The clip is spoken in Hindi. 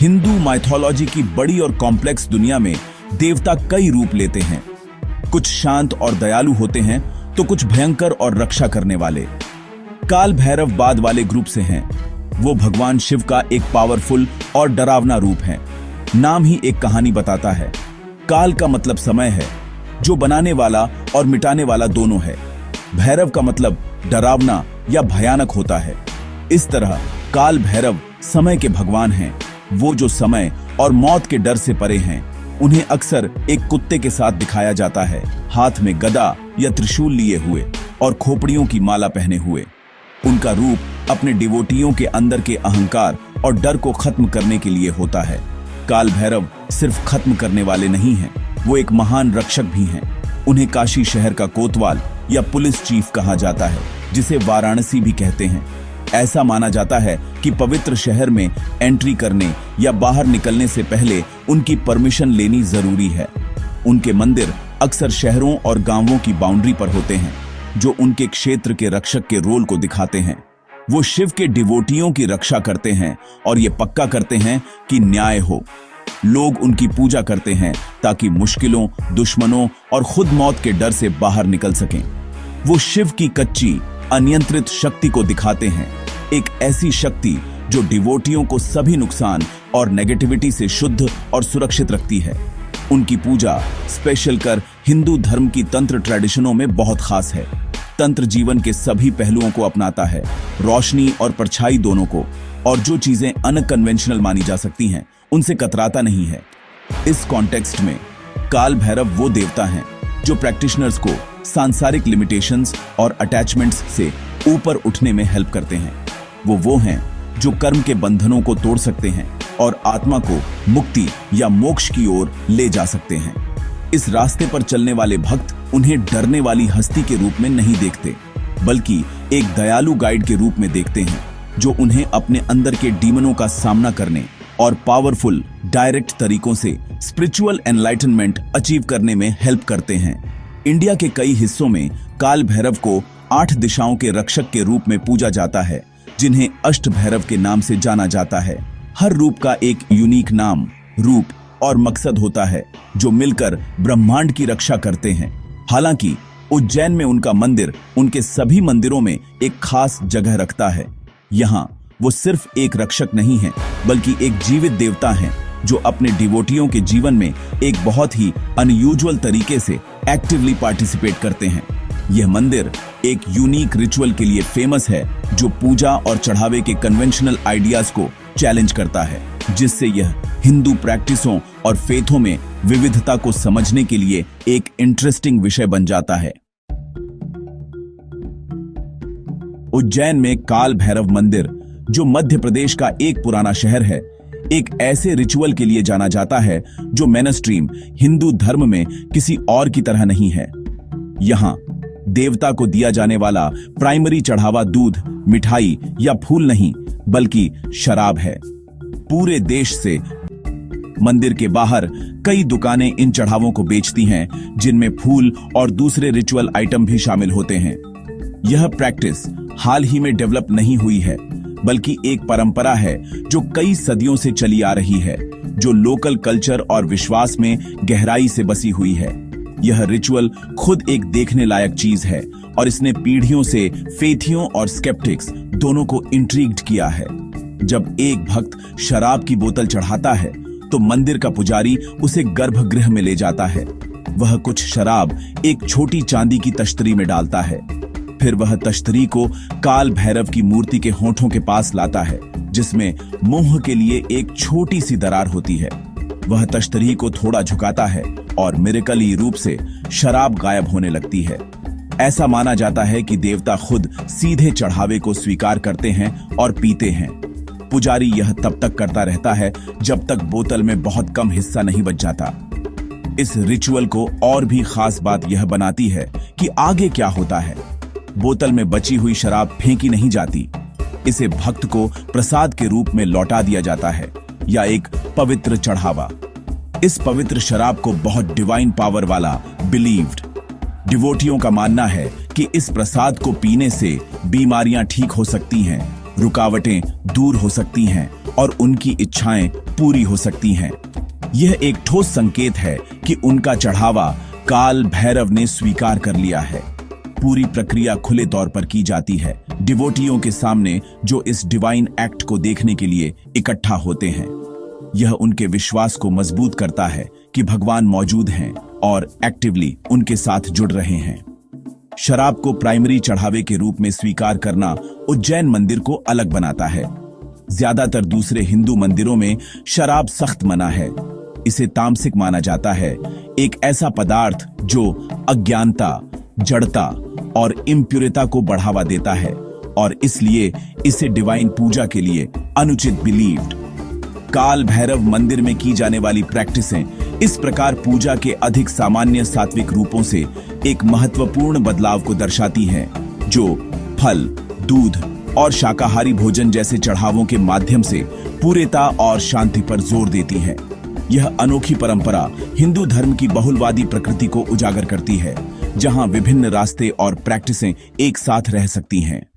हिंदू माइथोलॉजी की बड़ी और कॉम्प्लेक्स दुनिया में देवता कई रूप लेते हैं। कुछ शांत और दयालु होते हैं तो कुछ भयंकर और रक्षा करने वाले। काल भैरव बाद वाले ग्रुप से हैं। वो भगवान शिव का एक पावरफुल और डरावना रूप है। नाम ही एक कहानी बताता है। काल का मतलब समय है, जो बनाने वाला और मिटाने वाला दोनों है। भैरव का मतलब डरावना या भयानक होता है। इस तरह काल भैरव समय के भगवान हैं, वो जो समय और मौत के डर से परे हैं। उन्हें अक्सर एक कुत्ते के साथ दिखाया जाता है, हाथ में गदा या त्रिशूल लिए हुए और खोपड़ियों की माला पहने हुए। उनका रूप अपने डिवोटियों के अंदर के अहंकार और डर को खत्म करने के लिए होता है। काल भैरव सिर्फ खत्म करने वाले नहीं हैं, वो एक महान रक्षक भी हैं। उन्हें काशी शहर का कोतवाल या पुलिस चीफ कहा जाता है, जिसे वाराणसी भी कहते हैं। ऐसा माना जाता है कि पवित्र शहर में एंट्री करने या बाहर निकलने से पहले उनकी परमिशन लेनी जरूरी है। उनके मंदिर अक्सर शहरों और गांवों की बाउंड्री पर होते हैं, जो उनके क्षेत्र के रक्षक के रोल को दिखाते हैं। वो शिव के डिवोटियों की रक्षा करते हैं और ये पक्का करते हैं कि न्याय हो। लोग उनकी पूजा करते हैं ताकि मुश्किलों, दुश्मनों और खुद मौत के डर से बाहर निकल सकें। वो शिव की कच्ची, अनियंत्रित शक्ति को दिखाते हैं, एक ऐसी शक्ति जो डिवोटियों को सभी नुकसान और नेगेटिविटी से शुद्ध और सुरक्षित रखती है। उनकी पूजा स्पेशल कर हिंदू धर्म की तंत्र ट्रेडिशनों में बहुत खास है। तंत्र जीवन के सभी पहलुओं को अपनाता है, रोशनी और परछाई दोनों को, और जो चीजें अनकन्वेंशनल मानी जा सकती हैं उनसे कतराता नहीं है। इस कॉन्टेक्स्ट में काल भैरव वो देवता हैं जो प्रैक्टिशनर्स को सांसारिक लिमिटेशंस और अटैचमेंट्स से ऊपर उठने में हेल्प करते हैं। वो हैं जो कर्म के बंधनों को तोड़ सकते हैं और आत्मा को मुक्ति या मोक्ष की ओर ले जा सकते हैं। इस रास्ते पर चलने वाले भक्त उन्हें डरने वाली हस्ती के रूप में नहीं देखते, बल्कि एक दयालु गाइड के रूप में देखते हैं, जो उन्हें अपने अंदर के डीमनों का सामना करने और पावरफुल, डायरेक्ट तरीकों से स्पिरिचुअल एनलाइटनमेंट अचीव करने में हेल्प करते हैं। इंडिया के कई हिस्सों में काल भैरव को 8 दिशाओं के रक्षक के रूप में पूजा जाता है, जिन्हें अष्ट भैरव के नाम से जाना जाता है। हर रूप का एक यूनिक नाम, रूप और मकसद होता है, जो मिलकर ब्रह्मांड की रक्षा करते हैं। हालांकि उज्जैन में उनका मंदिर उनके सभी मंदिरों में एक खास जगह रखता है। यहाँ वो सिर्फ एक रक्षक नहीं है, बल्कि एक जीवित देवता हैं, जो अपने डिवोटियों के जीवन में एक बहुत ही अनयूजुअल तरीके से एक्टिवली पार्टिसिपेट करते हैं। यह मंदिर एक यूनिक रिचुअल के लिए फेमस है, जो पूजा और चढ़ावे के कन्वेंशनल आइडियाज को चैलेंज करता है, जिससे यह हिंदू प्रैक्टिसों और फेथों में विविधता को समझने के लिए एक इंटरेस्टिंग विषय बन जाता है। उज्जैन में काल भैरव मंदिर, जो मध्य प्रदेश का एक पुराना शहर है, एक ऐसे रिचुअल के लिए जाना जाता है जो मेनस्ट्रीम हिंदू धर्म में किसी और की तरह नहीं है। यहाँ देवता को दिया जाने वाला प्राइमरी चढ़ावा दूध, मिठाई या फूल नहीं, बल्कि शराब है। पूरे देश से मंदिर के बाहर कई दुकानें इन चढ़ावों को बेचती हैं, जिनमें फूल और दूसरे रिचुअल आइटम भी शामिल होते हैं। यह प्रैक्टिस हाल ही में डेवलप नहीं हुई है, बल्कि एक परंपरा है जो कई सदियों से चली आ रही है, जो लोकल कल्चर और विश्वास में गहराई से बसी हुई है। यह रिचुअल खुद एक देखने लायक चीज है, और इसने पीढ़ियों से फेथियों और स्केप्टिक्स दोनों को इंट्रिग्ड किया है। जब एक भक्त शराब की बोतल चढ़ाता है, तो मंदिर का पुजारी उसे गर्भगृह में ले जाता है। वह कुछ शराब एक छोटी चांदी की तश्तरी में डालता है। फिर वह तश्तरी को काल भैरव की मूर्ति के होठों के पास लाता है, जिसमें मुंह के लिए एक छोटी सी दरार होती है। वह तश्तरी को थोड़ा झुकाता है और मिरेकली रूप से शराब गायब होने लगती है। ऐसा माना जाता है कि देवता खुद सीधे चढ़ावे को स्वीकार करते हैं और पीते हैं। पुजारी यह तब तक करता रहता है जब तक बोतल में बहुत कम हिस्सा नहीं बच जाता। इस रिचुअल को और भी खास बात यह बनाती है कि आगे क्या होता है। बोतल में बची हुई शराब फेंकी नहीं जाती, इसे भक्त को प्रसाद के रूप में लौटा दिया जाता है, या एक पवित्र चढ़ावा। इस पवित्र शराब को बहुत डिवाइन पावर वाला बिलीव्ड। डिवोटियों का मानना है कि इस प्रसाद को पीने से बीमारियां ठीक हो सकती हैं, रुकावटें दूर हो सकती हैं और उनकी इच्छाएं पूरी हो सकती हैं। यह एक ठोस संकेत है कि उनका चढ़ावा काल भैरव ने स्वीकार कर लिया है। पूरी प्रक्रिया खुले तौर पर की जाती है, डिवोटियों के सामने जो इस डिवाइन एक्ट को देखने के लिए इकट्ठा होते हैं। यह उनके विश्वास को मजबूत करता है कि भगवान मौजूद हैं और एक्टिवली उनके साथ जुड़ रहे हैं। शराब को प्राइमरी चढ़ावे के रूप में स्वीकार करना उज्जैन मंदिर को अलग बनाता है। ज्यादातर दूसरे हिंदू मंदिरों में शराब सख्त मना है। इसे तामसिक माना जाता है, एक ऐसा पदार्थ जो अज्ञानता, जड़ता और इम्प्योरिटी को बढ़ावा देता है और इसलिए इसे डिवाइन पूजा के लिए अनुचित बिलीव्ड। काल भैरव मंदिर में की जाने वाली प्रैक्टिसें इस प्रकार पूजा के अधिक सामान्य सात्विक रूपों से एक महत्वपूर्ण बदलाव को दर्शाती हैं, जो फल, दूध और शाकाहारी भोजन जैसे चढ़ावों के माध्यम से पूरेता और शांति पर जोर देती है। यह अनोखी परंपरा हिंदू धर्म की बहुलवादी प्रकृति को उजागर करती है, जहां विभिन्न रास्ते और प्रैक्टिसें एक साथ रह सकती हैं।